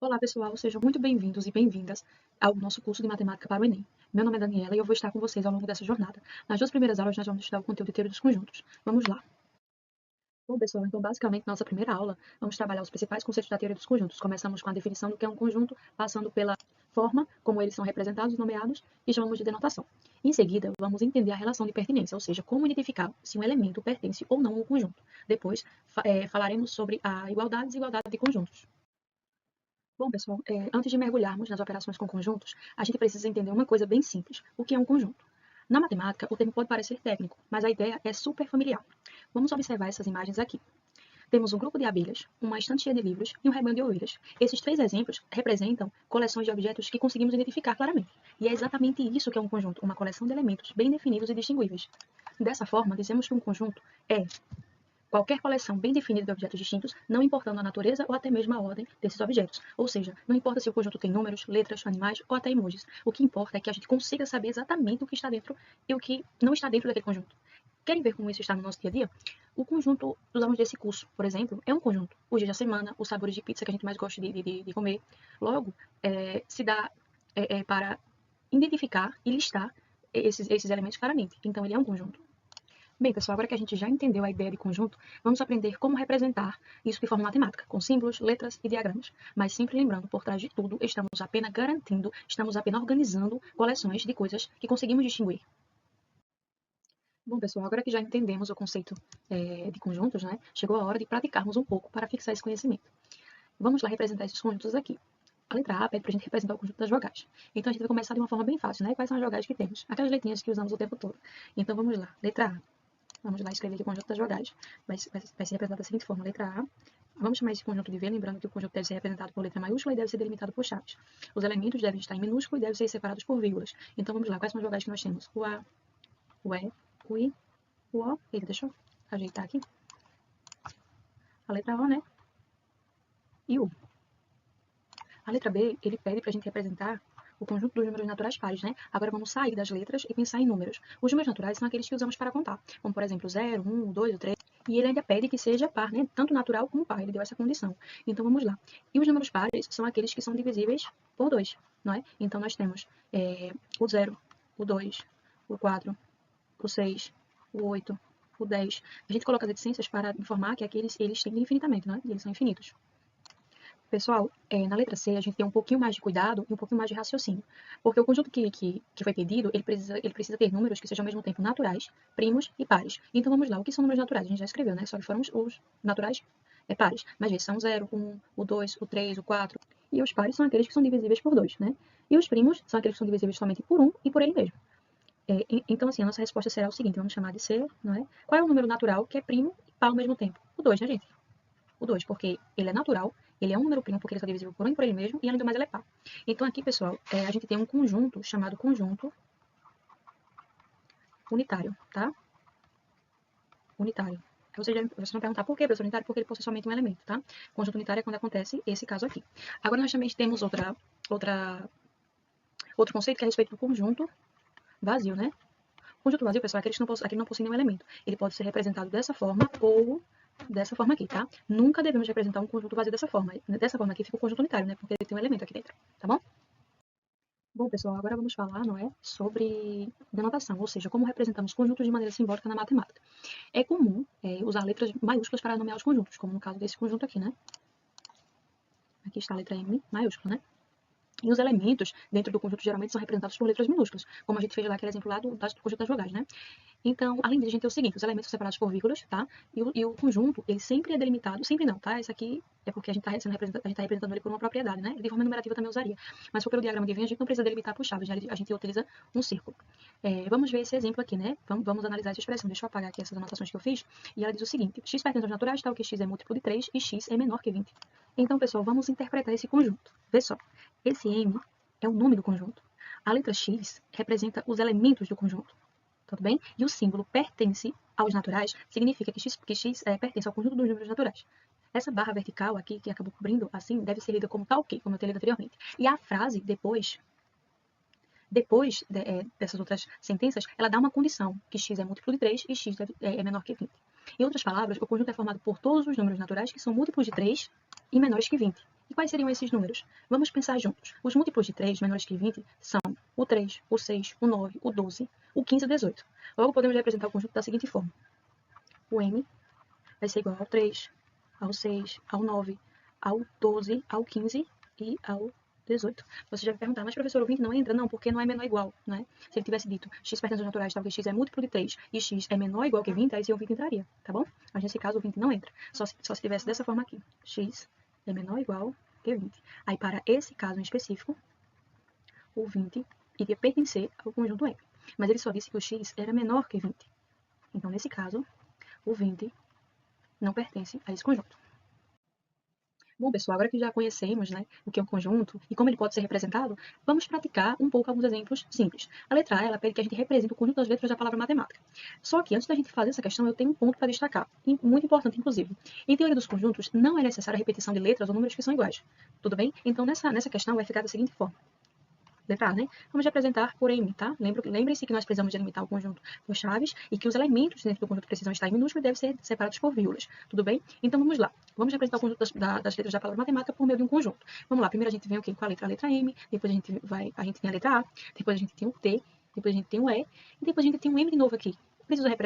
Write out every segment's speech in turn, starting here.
Olá, pessoal, sejam muito bem-vindos e bem-vindas ao nosso curso de Matemática para o Enem. Meu nome é Daniela e eu vou estar com vocês ao longo dessa jornada. Nas duas primeiras aulas, nós vamos estudar o conteúdo de teoria dos conjuntos. Vamos lá. Bom, pessoal, então, basicamente, na nossa primeira aula, vamos trabalhar os principais conceitos da teoria dos conjuntos. Começamos com a definição do que é um conjunto, passando pela forma como eles são representados e nomeados, e chamamos de denotação. Em seguida, vamos entender a relação de pertinência, ou seja, como identificar se um elemento pertence ou não ao conjunto. Depois, falaremos sobre a igualdade e desigualdade de conjuntos. Bom, pessoal, antes de mergulharmos nas operações com conjuntos, a gente precisa entender uma coisa bem simples: o que é um conjunto? Na matemática, o termo pode parecer técnico, mas a ideia é super familiar. Vamos observar essas imagens aqui. Temos um grupo de abelhas, uma estante cheia de livros e um rebanho de ovelhas. Esses três exemplos representam coleções de objetos que conseguimos identificar claramente. E é exatamente isso que é um conjunto, uma coleção de elementos bem definidos e distinguíveis. Dessa forma, dizemos que um conjunto é qualquer coleção bem definida de objetos distintos, não importando a natureza ou até mesmo a ordem desses objetos. Ou seja, não importa se o conjunto tem números, letras, animais ou até emojis. O que importa é que a gente consiga saber exatamente o que está dentro e o que não está dentro daquele conjunto. Querem ver como isso está no nosso dia a dia? O conjunto dos alunos desse curso, por exemplo, é um conjunto. Os dias da semana, os sabores de pizza que a gente mais gosta de comer. Logo, se dá para identificar e listar esses elementos claramente. Então, ele é um conjunto. Bem, pessoal, agora que a gente já entendeu a ideia de conjunto, vamos aprender como representar isso de forma matemática, com símbolos, letras e diagramas. Mas sempre lembrando, por trás de tudo, estamos apenas organizando coleções de coisas que conseguimos distinguir. Bom, pessoal, agora que já entendemos o conceito de conjuntos, né, chegou a hora de praticarmos um pouco para fixar esse conhecimento. Vamos lá representar esses conjuntos aqui. A letra A pede para a gente representar o conjunto das vogais. Então, a gente vai começar de uma forma bem fácil, né? Quais são as vogais que temos? Aquelas letrinhas que usamos o tempo todo. Então, vamos lá. Letra A. Vamos lá escrever aqui o conjunto das vogais. Vai ser representado da seguinte forma: letra A. Vamos chamar esse conjunto de V, lembrando que o conjunto deve ser representado por letra maiúscula e deve ser delimitado por chaves. Os elementos devem estar em minúsculo e devem ser separados por vírgulas. Então vamos lá, quais são as vogais que nós temos? O A, o E, o I, o O. Eita, deixa eu ajeitar aqui. A letra O, né? E o U. A letra B, ele pede para a gente representar o conjunto dos números naturais pares, né? Agora vamos sair das letras e pensar em números. Os números naturais são aqueles que usamos para contar, como por exemplo o 0, 1, o 2, o 3. E ele ainda pede que seja par, né? Tanto natural como par, ele deu essa condição. Então vamos lá. E os números pares são aqueles que são divisíveis por 2, não é? Então nós temos o 0, o 2, o 4, o 6, o 8, o 10. A gente coloca as reticências para informar que aqueles eles têm infinitamente, não é? E eles são infinitos. Pessoal, na letra C, a gente tem um pouquinho mais de cuidado e um pouquinho mais de raciocínio. Porque o conjunto que foi pedido, ele precisa ter números que sejam ao mesmo tempo naturais, primos e pares. Então vamos lá, o que são números naturais? A gente já escreveu, né? Só que foram os naturais pares. Mas veja, são o 0, 1, o 2, o 3, o 4. E os pares são aqueles que são divisíveis por 2, né? E os primos são aqueles que são divisíveis somente por 1 e por ele mesmo. Então, assim, a nossa resposta será o seguinte, vamos chamar de C, não é? Qual é o número natural que é primo e par ao mesmo tempo? O 2, né, gente? O 2, porque ele é natural, ele é um número primo porque ele é divisível por 1 e por ele mesmo, e além do mais ele é par. Então aqui, pessoal, a gente tem um conjunto chamado conjunto unitário, tá? Unitário. Vocês vão perguntar por que, professor unitário? Porque ele possui somente um elemento, tá? Conjunto unitário é quando acontece esse caso aqui. Agora nós também temos outro conceito que é a respeito do conjunto vazio, né? O conjunto vazio, pessoal, é aquele que não possui nenhum elemento. Ele pode ser representado dessa forma ou dessa forma aqui, tá? Nunca devemos representar um conjunto vazio dessa forma. Dessa forma aqui fica o conjunto unitário, né? Porque ele tem um elemento aqui dentro, tá bom? Bom, pessoal, agora vamos falar, não é, sobre denotação, ou seja, como representamos conjuntos de maneira simbólica na matemática. É comum usar letras maiúsculas para nomear os conjuntos, como no caso desse conjunto aqui, né? Aqui está a letra M maiúscula, né? E os elementos dentro do conjunto geralmente são representados por letras minúsculas, como a gente fez lá aquele exemplo lá do conjunto das vogais, né? Então, além disso, a gente tem o seguinte, os elementos são separados por vírgulas, tá? E o conjunto, ele sempre é delimitado, sempre não, tá? Esse aqui é porque a gente tá representando ele por uma propriedade, né? De forma numerativa também usaria. Mas se for pelo diagrama de Venn, a gente não precisa delimitar por chaves, né? A gente utiliza um círculo. Vamos ver esse exemplo aqui, né? Vamos analisar essa expressão. Deixa eu apagar aqui essas anotações que eu fiz. E ela diz o seguinte, x pertence aos naturais, tal que x é múltiplo de 3 e x é menor que 20. Então, pessoal, vamos interpretar esse conjunto. Vê só, esse M é o nome do conjunto. A letra x representa os elementos do conjunto. Tudo bem? E o símbolo pertence aos naturais significa que x pertence ao conjunto dos números naturais. Essa barra vertical aqui, que acabou cobrindo assim, deve ser lida como tal que, como eu tenho lido anteriormente. E a frase, depois dessas outras sentenças, ela dá uma condição, que x é múltiplo de 3 e x é menor que 20. Em outras palavras, o conjunto é formado por todos os números naturais que são múltiplos de 3 e menores que 20. E quais seriam esses números? Vamos pensar juntos. Os múltiplos de 3 menores que 20 são o 3, o 6, o 9, o 12, o 15 e o 18. Logo, podemos representar o conjunto da seguinte forma. O M vai ser igual ao 3, ao 6, ao 9, ao 12, ao 15 e ao 18. Você já vai perguntar, mas professor, o 20 não entra? Não, porque não é menor ou igual, né? Se ele tivesse dito x pertences naturais, tal que x é múltiplo de 3 e x é menor ou igual que 20, aí sim o 20 entraria, tá bom? Mas nesse caso o 20 não entra. Só se tivesse dessa forma aqui. X é menor ou igual que 20. Aí para esse caso em específico, o 20 iria pertencer ao conjunto M. Mas ele só disse que o x era menor que 20. Então, nesse caso, o 20 não pertence a esse conjunto. Bom, pessoal, agora que já conhecemos, né, o que é um conjunto e como ele pode ser representado, vamos praticar um pouco alguns exemplos simples. A letra A, ela pede que a gente represente o conjunto das letras da palavra matemática. Só que antes da gente fazer essa questão, eu tenho um ponto para destacar, muito importante, inclusive. Em teoria dos conjuntos, não é necessária a repetição de letras ou números que são iguais. Tudo bem? Então, nessa questão vai ficar da seguinte forma. Letra A, né? Vamos representar por M, tá? Lembre-se que nós precisamos delimitar o conjunto por chaves e que os elementos dentro do conjunto precisam estar em minúsculo e devem ser separados por vírgulas. Tudo bem? Então, vamos lá. Vamos representar o conjunto das letras da palavra matemática por meio de um conjunto. Vamos lá. Primeiro a gente vem o quê? Com a letra M, depois a gente tem a letra A, depois a gente tem o T, depois a gente tem o E, e depois a gente tem um M de novo aqui.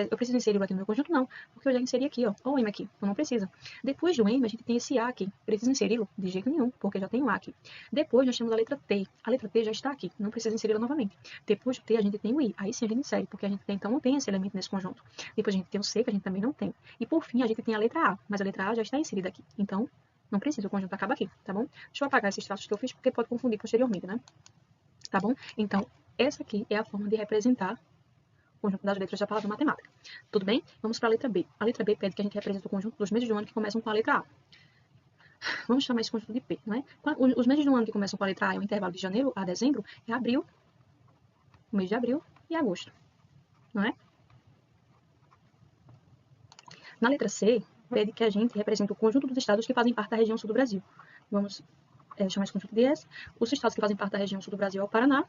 Eu preciso inserir aqui no meu conjunto? Não, porque eu já inseri aqui, ó. Olha o M aqui, então não precisa. Depois do M, a gente tem esse A aqui. Preciso inseri-lo? De jeito nenhum, porque já tem o A aqui. Depois nós temos a letra T. A letra T já está aqui, não precisa inseri-la novamente. Depois do T, a gente tem o I. Aí sim a gente insere, porque a gente então não tem esse elemento nesse conjunto. Depois a gente tem o C, que a gente também não tem. E por fim, a gente tem a letra A, mas a letra A já está inserida aqui. Então, não precisa, o conjunto acaba aqui, tá bom? Deixa eu apagar esses traços que eu fiz, porque pode confundir posteriormente, né? Tá bom? Então, essa aqui é a forma de representar o conjunto das letras da palavra matemática. Tudo bem? Vamos para a letra B. A letra B pede que a gente represente o conjunto dos meses do ano que começam com a letra A. Vamos chamar esse conjunto de P, não é? Os meses do ano que começam com a letra A é o intervalo de janeiro a dezembro, é abril, o mês de abril e agosto, não é? Na letra C, pede que a gente represente o conjunto dos estados que fazem parte da região sul do Brasil. Vamos chamar esse conjunto de S. Os estados que fazem parte da região sul do Brasil é o Paraná,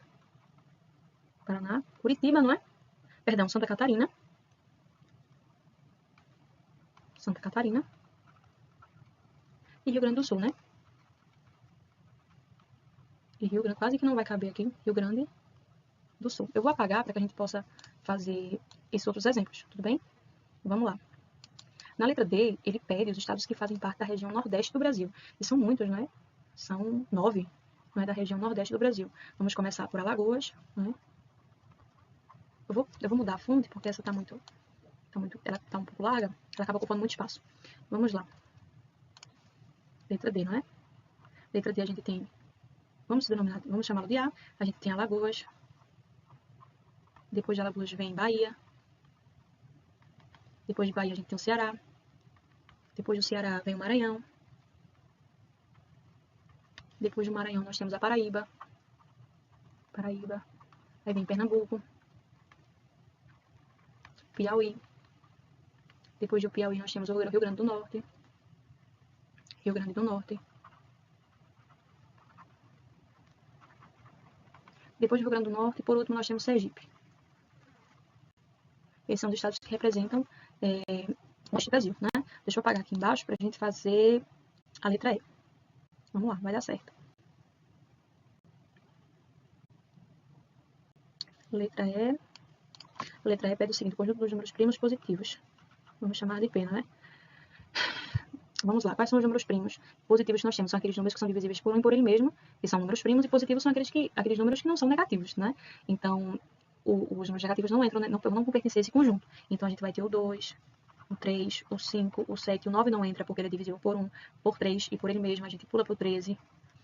Curitiba, não é? Perdão, Santa Catarina, e Rio Grande do Sul, né? E Rio Grande, quase que não vai caber aqui, Rio Grande do Sul. Eu vou apagar para que a gente possa fazer esses outros exemplos, tudo bem? Vamos lá. Na letra D, ele pede os estados que fazem parte da região nordeste do Brasil. E são muitos, não é? São 9, não é? Da região nordeste do Brasil. Vamos começar por Alagoas, não é? Eu vou mudar a fonte, porque essa ela tá um pouco larga, ela acaba ocupando muito espaço. Vamos lá. Letra D, não é? Letra D a gente tem, vamos chamá-lo de A. A gente tem Alagoas. Depois de Alagoas vem Bahia. Depois de Bahia a gente tem o Ceará. Depois do Ceará vem o Maranhão. Depois do Maranhão nós temos a Paraíba. Aí vem Pernambuco. Piauí. Depois do Piauí nós temos o Rio Grande do Norte. Depois do Rio Grande do Norte, por último, nós temos Sergipe. Esses são os estados que representam o Brasil, né? Deixa eu apagar aqui embaixo para a gente fazer a letra E. Vamos lá, vai dar certo. Letra E. A letra E pede o seguinte: conjunto dos números primos positivos. Vamos chamar de P, né? Vamos lá, quais são os números primos positivos que nós temos? São aqueles números que são divisíveis por um e por ele mesmo, que são números primos, e positivos são aqueles números que não são negativos, né? Então, os números negativos não entram, não vão pertencer a esse conjunto. Então, a gente vai ter o 2, o 3, o 5, o 7, o 9 não entra porque ele é divisível por 1, por 3 e por ele mesmo. A gente pula pro 13,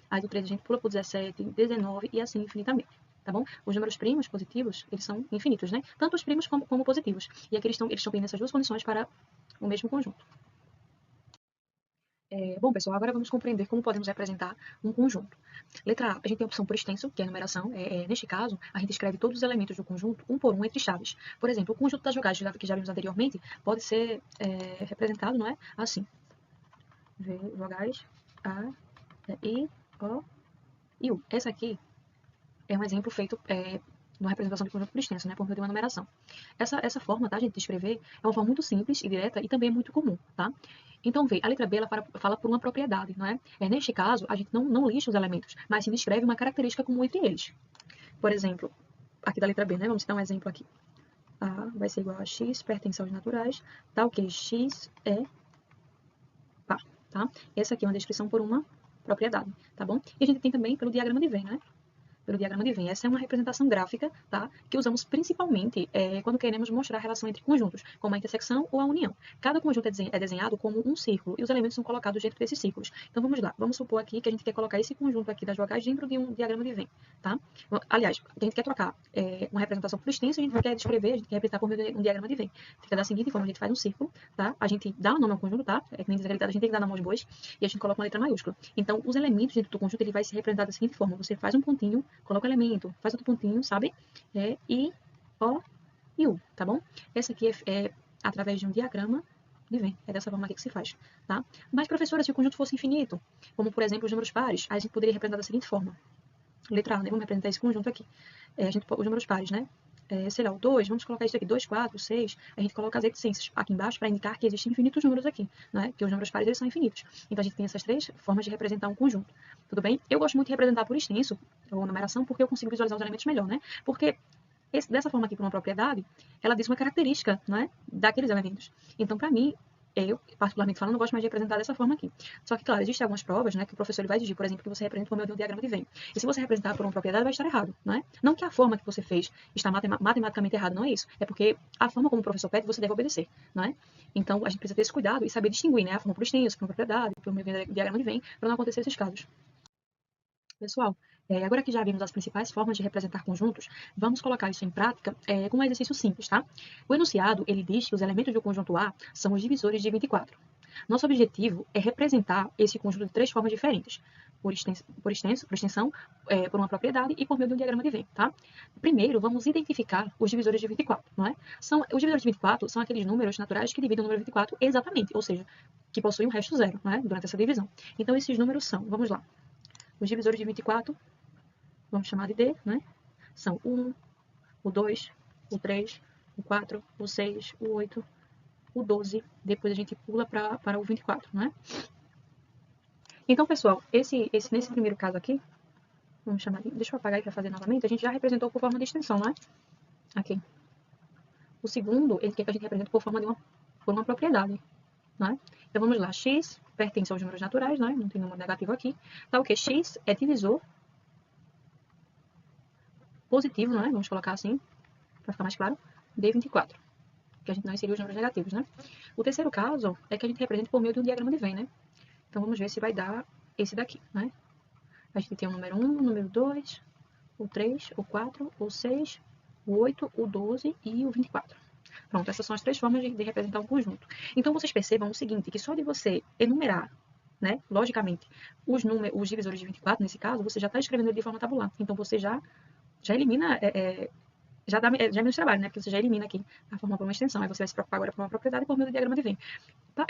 aí do 13 a gente pula pro 17, 19 e assim infinitamente. Tá bom? Os números primos positivos, eles são infinitos, né? Tanto os primos como positivos. E aqui eles estão bem nessas duas condições para o mesmo conjunto. Bom, pessoal, agora vamos compreender como podemos representar um conjunto. Letra A, a gente tem a opção por extenso, que é a numeração. Neste caso, a gente escreve todos os elementos do conjunto, um por um, entre chaves. Por exemplo, o conjunto das vogais que já vimos anteriormente pode ser representado, não é? Assim. Vogais A, I, O e U. Essa aqui é um exemplo feito numa representação de conjunto por extenso, né, por meio de uma numeração. Essa forma, tá, gente, de escrever é uma forma muito simples e direta e também é muito comum, tá? Então, vê, a letra B ela fala por uma propriedade, não é? Neste caso, a gente não lista os elementos, mas se descreve uma característica comum entre eles. Por exemplo, aqui da letra B, né? Vamos citar um exemplo aqui. A vai ser igual a x, pertence aos naturais, tal que x é par, tá? Essa aqui é uma descrição por uma propriedade, tá bom? E a gente tem também pelo diagrama de Venn, né? Pelo diagrama de Venn. Essa é uma representação gráfica, tá? Que usamos principalmente quando queremos mostrar a relação entre conjuntos, como a intersecção ou a união. Cada conjunto é desenhado como um círculo e os elementos são colocados dentro desses círculos. Então vamos lá, vamos supor aqui que a gente quer colocar esse conjunto aqui das vogais dentro de um diagrama de Venn, tá? Aliás, a gente quer trocar uma representação por extenso, a gente quer descrever, a gente quer representar por meio de um diagrama de Venn. Fica da seguinte forma, a gente faz um círculo, tá? A gente dá o nome ao conjunto, tá? É que nem diz a realidade, a gente tem que dar nome aos bois e a gente coloca uma letra maiúscula. Então, os elementos dentro do conjunto, ele vai se representar da seguinte forma, você faz um pontinho, coloca o elemento, faz outro pontinho, sabe? I, O e U, tá bom? Essa aqui é através de um diagrama de Venn. É dessa forma aqui que se faz, tá? Mas, professora, se o conjunto fosse infinito, como, por exemplo, os números pares, a gente poderia representar da seguinte forma. Letra A, né? Vamos representar esse conjunto aqui. Os números pares, né? Sei lá, o 2, vamos colocar isso aqui, 2, 4, 6, a gente coloca as reticências aqui embaixo para indicar que existem infinitos números aqui, né? Que os números pares, eles são infinitos. Então, a gente tem essas três formas de representar um conjunto, tudo bem? Eu gosto muito de representar por extenso, ou numeração, porque eu consigo visualizar os elementos melhor, né? Porque dessa forma aqui, por uma propriedade, ela diz uma característica, né? Daqueles elementos. Então, para mim, eu, particularmente falando, gosto mais de representar dessa forma aqui. Só que, claro, existem algumas provas, né, que o professor ele vai exigir, por exemplo, que você represente por meio de um diagrama de Venn. E se você representar por uma propriedade, vai estar errado, né? Não que a forma que você fez está matematicamente errada, não é isso. É porque a forma como o professor pede, você deve obedecer, não é? Então, a gente precisa ter esse cuidado e saber distinguir, né, a forma por extenso, por uma propriedade, por meio de diagrama de Venn, para não acontecer esses casos. Pessoal, agora que já vimos as principais formas de representar conjuntos, vamos colocar isso em prática com um exercício simples, tá? O enunciado, ele diz que os elementos do conjunto A são os divisores de 24. Nosso objetivo é representar esse conjunto de três formas diferentes, por extensão, por uma propriedade e por meio de um diagrama de Venn, tá? Primeiro, vamos identificar os divisores de 24, não é? Os divisores de 24 são aqueles números naturais que dividem o número 24 exatamente, ou seja, que possuem um resto zero, não é? Durante essa divisão. Então, esses números são, vamos lá, os divisores de 24, vamos chamar de D, né? São o 1, o 2, o 3, o 4, o 6, o 8, o 12. Depois a gente pula para o 24, né? Então, pessoal, nesse primeiro caso aqui, vamos chamar de... Deixa eu apagar aí para fazer novamente. A gente já representou por forma de extensão, né? Aqui. O segundo, ele quer que a gente represente por forma por uma propriedade, né? Então, vamos lá. X pertence aos números naturais, né? Não tem número negativo aqui. Tá o que? X é divisor positivo, né? Vamos colocar assim, para ficar mais claro, de 24, que a gente não inseriu os números negativos, né? O terceiro caso é que a gente representa por meio de um diagrama de Venn, né? Então, vamos ver se vai dar esse daqui, né? A gente tem o número 1, o número 2, o 3, o 4, o 6, o 8, o 12 e o 24. Pronto, essas são as três formas de representar um conjunto. Então, vocês percebam o seguinte, que só de você enumerar, né, logicamente, os divisores de 24, nesse caso, você já está escrevendo de forma tabular. Então, você já elimina, já é menos trabalho, né, porque você já elimina aqui a forma por uma extensão. Aí você vai se preocupar agora por uma propriedade por meio do diagrama de Venn.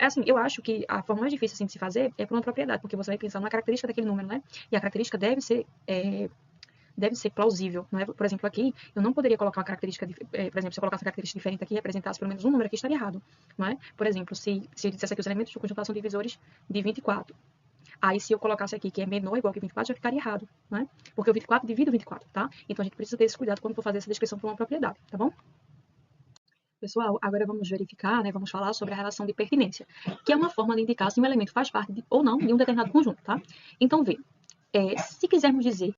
Assim, eu acho que a forma mais difícil assim, de se fazer é por uma propriedade, porque você vai pensar numa característica daquele número, né? E a característica deve ser plausível, não é? Por exemplo, aqui, eu não poderia colocar uma característica, por exemplo, se eu colocasse uma característica diferente aqui e representasse pelo menos um número aqui, estaria errado, não é? Por exemplo, se eu dissesse aqui os elementos do conjunto são divisores de 24, aí se eu colocasse aqui que é menor ou igual que 24, já ficaria errado, não é? Porque o 24 divide o 24, tá? Então a gente precisa ter esse cuidado quando for fazer essa descrição por uma propriedade, tá bom? Pessoal, agora vamos verificar, né, vamos falar sobre a relação de pertinência, que é uma forma de indicar se um elemento faz parte ou não de um determinado conjunto, tá? Então, se quisermos dizer